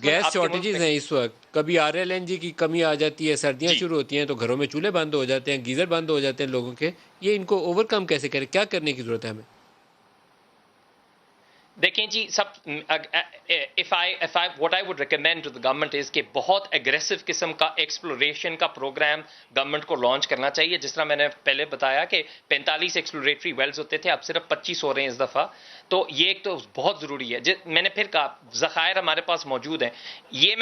Gas shortages ہیں اس وقت، کبھی RLNG کی کمی آ جاتی ہے، سردیاں شروع ہوتی ہیں تو گھروں میں چولہے بند ہو جاتے ہیں، گیزر بند ہو جاتے ہیں لوگوں کے. یہ ان کو اوور کم کیسے کریں؟ کیا کرنے کی ضرورت ہے ہمیں؟ دیکھیں جی what I would recommend to the government is کہ بہت اگریسو قسم کا ایکسپلوریشن کا پروگرام گورنمنٹ کو لانچ کرنا چاہیے. جس طرح میں نے پہلے بتایا کہ 45 ایکسپلوریٹری ویلز ہوتے تھے، اب صرف 25 ہو رہے ہیں اس دفعہ. تو یہ ایک تو بہت ضروری ہے. میں نے پھر کہا ذخائر ہمارے پاس موجود ہیں. یہ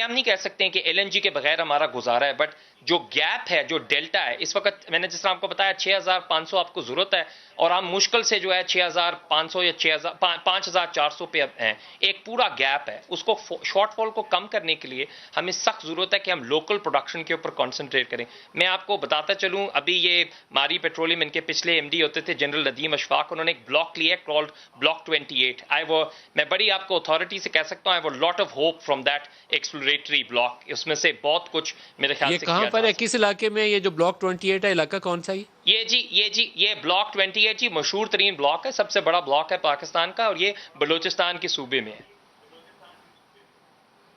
ہم نہیں کہہ سکتے ہیں کہ LNG کے بغیر ہمارا گزارا ہے، بٹ جو گیپ ہے، جو ڈیلٹا ہے اس وقت، میں نے جس طرح آپ کو بتایا 6500 آپ کو ضرورت ہے، اور ہم مشکل سے جو ہے 6500 یا 5400 پہ ہیں. ایک پورا گیپ ہے. اس کو شارٹ فال کو کم کرنے کے لیے ہمیں سخت ضرورت ہے کہ ہم لوکل پروڈکشن کے اوپر کانسنٹریٹ کریں. میں آپ کو بتاتا چلوں، ابھی یہ ماری پیٹرولیم ان کے پچھلے MD ہوتے تھے جنرل ندیم اشفاق، انہوں نے ایک بلاک لیا ہے کالڈ بلاک 28. میں بڑی آپ کو اتھارٹی سے کہہ سکتا ہوں I have a lot of hope from that exploratory block. اس میں سے بہت کچھ میرے خیال سے یہ کہاں پر ہے؟ کس علاقے میں یہ جو بلاک 28 ہے، علاقہ کون سا ہے؟ یہ بلاک 28 جی مشہور ترین بلاک ہے، سب سے بڑا بلاک ہے پاکستان کا، اور یہ بلوچستان کے صوبے میں ہے.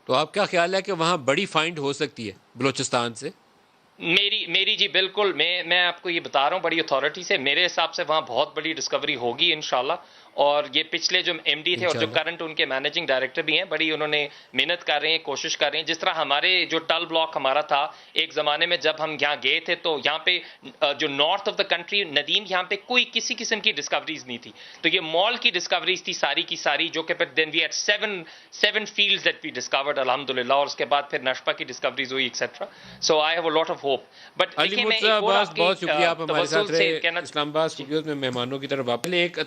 تو آپ کیا خیال ہے کہ وہاں بڑی فائنڈ ہو سکتی ہے بلوچستان سے؟ میری جی بالکل، میں آپ کو یہ بتا رہا ہوں بڑی اتھارٹی سے، میرے حساب سے وہاں بہت بڑی ڈسکوری ہوگی انشاءاللہ. اور یہ پچھلے جو MD تھے اور جو کرنٹ ان کے مینیجنگ ڈائریکٹر بھی ہیں، بڑی انہوں نے محنت کر رہے ہیں، کوشش کر رہے ہیں. جس طرح ہمارے جو ٹل بلاک ہمارا تھا ایک زمانے میں، جب ہم یہاں گئے تھے تو یہاں پہ جو north of the country Nadeem, یہاں پہ کوئی کسی قسم کی ڈسکوریز نہیں تھی. تو یہ مال کی ڈسکوریز تھی ساری کی ساری، جو کہ پھر then we had 7 fields that we discovered الحمدللہ، اور اس کے بعد پھر نشپا کی ڈسکوریز ہوئی etcetera. So I have a lot of hope. But Ali Murtaza Abbas, بہت شکریہ آپ ہمارے ساتھ رہے. اسلام آباد اسٹوڈیوز میں مہمانوں کی طرف واپس ایک